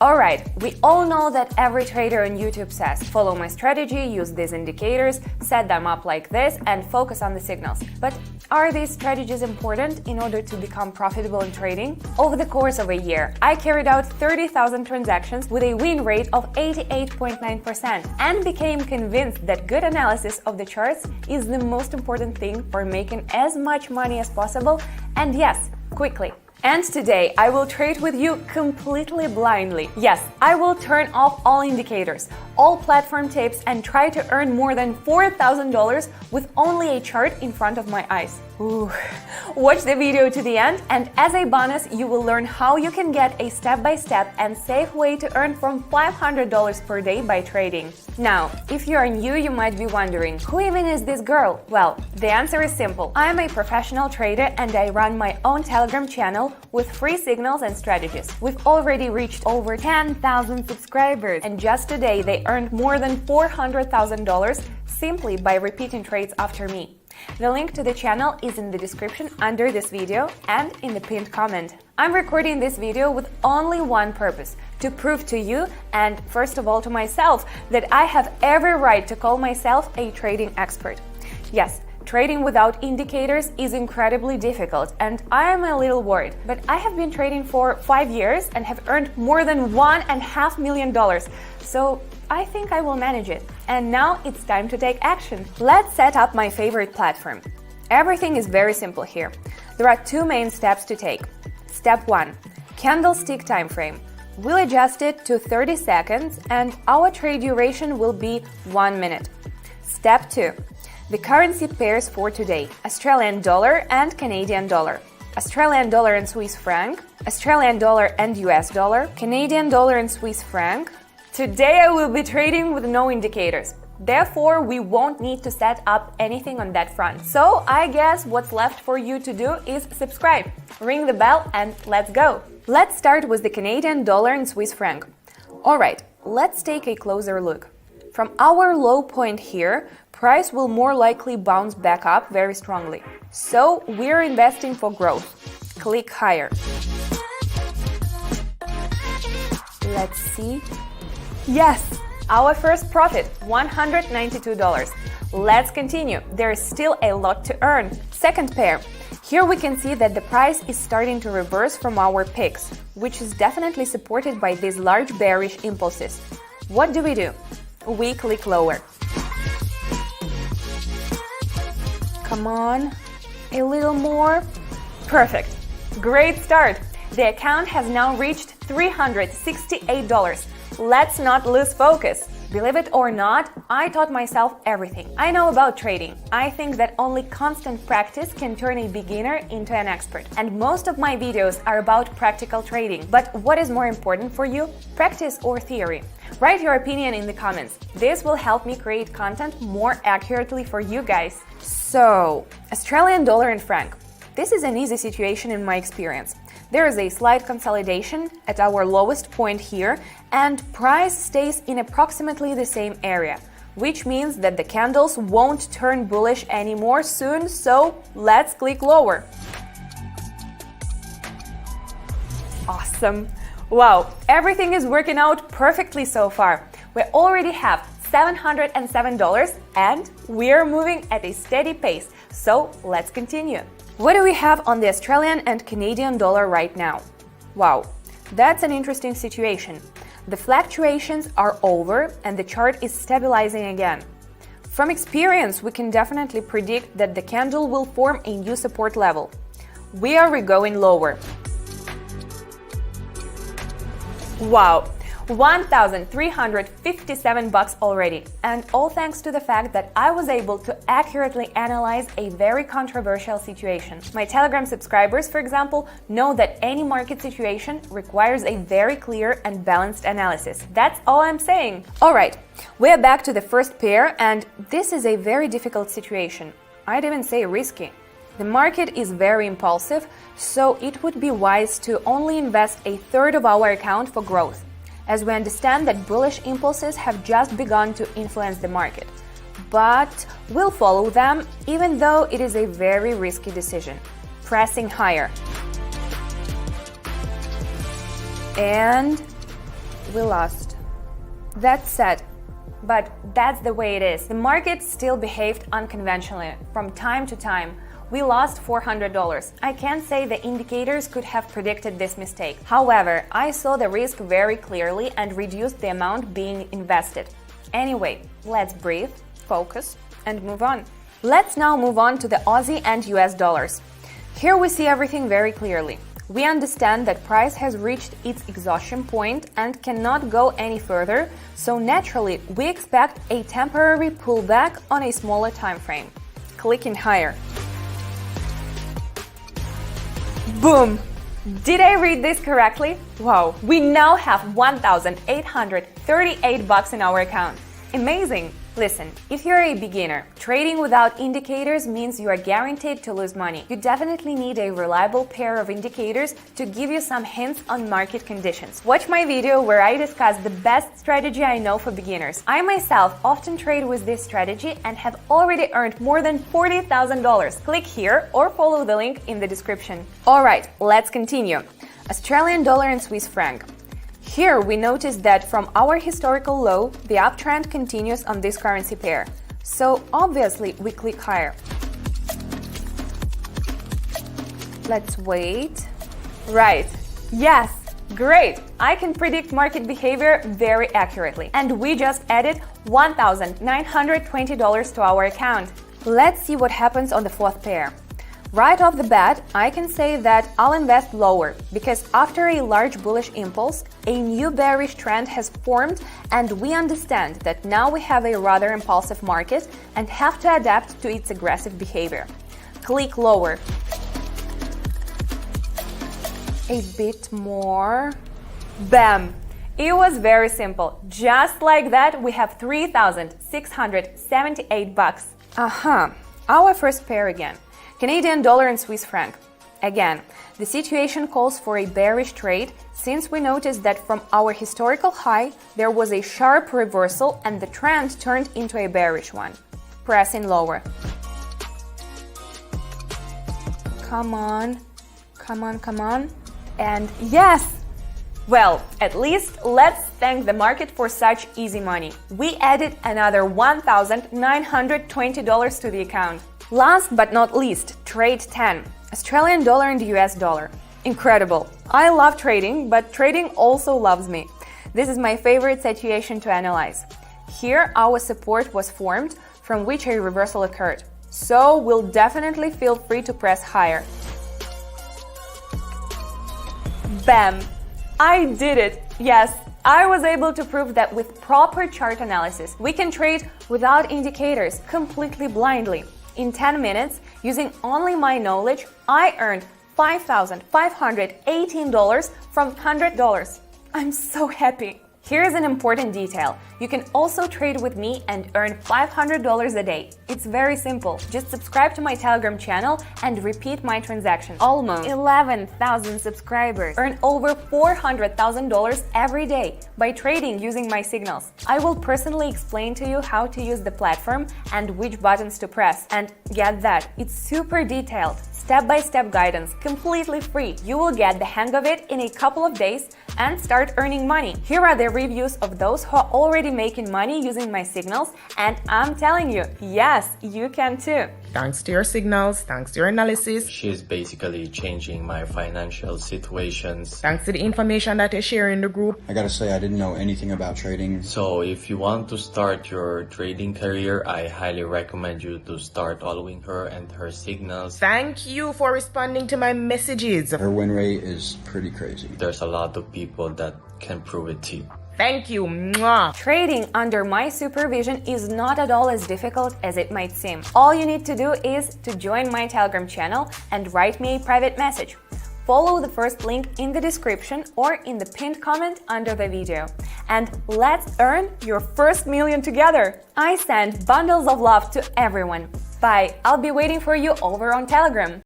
Alright, we all know that every trader on YouTube says, follow my strategy, use these indicators, set them up like this, and focus on the signals. But are these strategies important in order to become profitable in trading? Over the course of a year, I carried out 30,000 transactions with a win rate of 88.9% and became convinced that good analysis of the charts is the most important thing for making as much money as possible, and yes, quickly. And today I will trade with you completely blindly. Yes, I will turn off all indicators, all platform tapes, and try to earn more than $4,000 with only a chart in front of my eyes. Ooh. Watch the video to the end, and as a bonus, you will learn how you can get a step-by-step and safe way to earn from $500 per day by trading. Now, if you are new, you might be wondering, who even is this girl? Well, the answer is simple. I am a professional trader and I run my own Telegram channel with free signals and strategies. We've already reached over 10,000 subscribers, and just today they earned more than $400,000 simply by repeating trades after me. The link to the channel is in the description under this video and in the pinned comment. I'm recording this video with only one purpose: to prove to you, and first of all to myself, that I have every right to call myself a trading expert. Yes, trading without indicators is incredibly difficult, and I am a little worried, but I have been trading for 5 years and have earned more than $1.5 million, so I think I will manage it. And now it's time to take action. Let's set up my favorite platform. Everything is very simple here. There are two main steps to take. Step 1. Candlestick time frame. We'll adjust it to 30 seconds and our trade duration will be 1 minute. Step 2. The currency pairs for today: Australian dollar and Canadian dollar, Australian dollar and Swiss franc, Australian dollar and US dollar, Canadian dollar and Swiss franc. Today I will be trading with no indicators. Therefore, we won't need to set up anything on that front. So I guess what's left for you to do is subscribe, ring the bell, and let's go. Let's start with the Canadian dollar and Swiss franc. Alright, let's take a closer look. From our low point here, price will more likely bounce back up very strongly. So we're investing for growth. Click higher. Let's see. Yes, our first profit, $192. Let's continue. There is still a lot to earn. Second pair. Here we can see that the price is starting to reverse from our peaks, which is definitely supported by these large bearish impulses. What do? We click lower. Come on, a little more. Perfect. Great start. The account has now reached $368. Let's not lose focus. Believe it or not, I taught myself everything I know about trading. I think that only constant practice can turn a beginner into an expert. And most of my videos are about practical trading. But what is more important for you, practice or theory? Write your opinion in the comments. This will help me create content more accurately for you guys. So, Australian dollar and franc. This is an easy situation in my experience. There is a slight consolidation at our lowest point here, and price stays in approximately the same area, which means that the candles won't turn bullish anymore soon, so let's click lower. Awesome! Wow, everything is working out perfectly so far. We already have $707 and we're moving at a steady pace, so let's continue. What do we have on the Australian and Canadian dollar right now? Wow, that's an interesting situation. The fluctuations are over and the chart is stabilizing again. From experience, we can definitely predict that the candle will form a new support level. We are going lower. Wow, $1,357 already, and all thanks to the fact that I was able to accurately analyze a very controversial situation. My Telegram subscribers, for example, know that any market situation requires a very clear and balanced analysis. That's all I'm saying. Alright, we're back to the first pair, and this is a very difficult situation. I'd even say risky. The market is very impulsive, so it would be wise to only invest a third of our account for growth, as we understand that bullish impulses have just begun to influence the market. But we'll follow them, even though it is a very risky decision. Pressing higher. And we lost. That's sad, but that's the way it is. The market still behaved unconventionally from time to time. We lost $400. I can't say the indicators could have predicted this mistake. However, I saw the risk very clearly and reduced the amount being invested. Anyway, let's breathe, focus, and move on. Let's now move on to the Aussie and US dollars. Here we see everything very clearly. We understand that price has reached its exhaustion point and cannot go any further, so naturally we expect a temporary pullback on a smaller time frame. Clicking higher. Boom! Did I read this correctly? Wow, we now have $1,838 in our account. Amazing! Listen, if you're a beginner, trading without indicators means you are guaranteed to lose money. You definitely need a reliable pair of indicators to give you some hints on market conditions. Watch my video where I discuss the best strategy I know for beginners. I myself often trade with this strategy and have already earned more than $40,000. Click here or follow the link in the description. Alright, let's continue. Australian dollar and Swiss franc. Here we notice that from our historical low, the uptrend continues on this currency pair. So obviously we click higher. Let's wait. Right. Yes. Great. I can predict market behavior very accurately. And we just added $1,920 to our account. Let's see what happens on the fourth pair. Right off the bat, I can say that I'll invest lower, because after a large bullish impulse, a new bearish trend has formed and we understand that now we have a rather impulsive market and have to adapt to its aggressive behavior. Click lower. A bit more. Bam! It was very simple. Just like that, we have $3,678. Our first pair again. Canadian dollar and Swiss franc. Again, the situation calls for a bearish trade since we noticed that from our historical high there was a sharp reversal and the trend turned into a bearish one. Pressing lower. Come on, come on, come on. And yes! Well, at least let's thank the market for such easy money. We added another $1,920 to the account. Last but not least, trade 10, Australian dollar and US dollar. Incredible. I love trading, but trading also loves me. This is my favorite situation to analyze. Here our support was formed, from which a reversal occurred. So we'll definitely feel free to press higher. Bam! I did it! Yes, I was able to prove that with proper chart analysis, we can trade without indicators, completely blindly. In 10 minutes, using only my knowledge, I earned $5,518 from $100. I'm so happy! Here's an important detail. You can also trade with me and earn $500 a day. It's very simple. Just subscribe to my Telegram channel and repeat my transactions. Almost 11,000 subscribers earn over $400,000 every day by trading using my signals. I will personally explain to you how to use the platform and which buttons to press. And get that, it's super detailed. Step-by-step guidance, completely free. You will get the hang of it in a couple of days and start earning money. Here are the reviews of those who are already making money using my signals, and I'm telling you, yes, you can too. Thanks to your signals, thanks to your analysis. She's basically changing my financial situations. Thanks to the information that you share in the group. I gotta say, I didn't know anything about trading. So if you want to start your trading career, I highly recommend you to start following her and her signals. Thank you for responding to my messages. Her win rate is pretty crazy. There's a lot of people that can prove it to you. Thank you. Mwah. Trading under my supervision is not at all as difficult as it might seem. All you need to do is to join my Telegram channel and write me a private message. Follow the first link in the description or in the pinned comment under the video. And let's earn your first million together! I send bundles of love to everyone. Bye! I'll be waiting for you over on Telegram.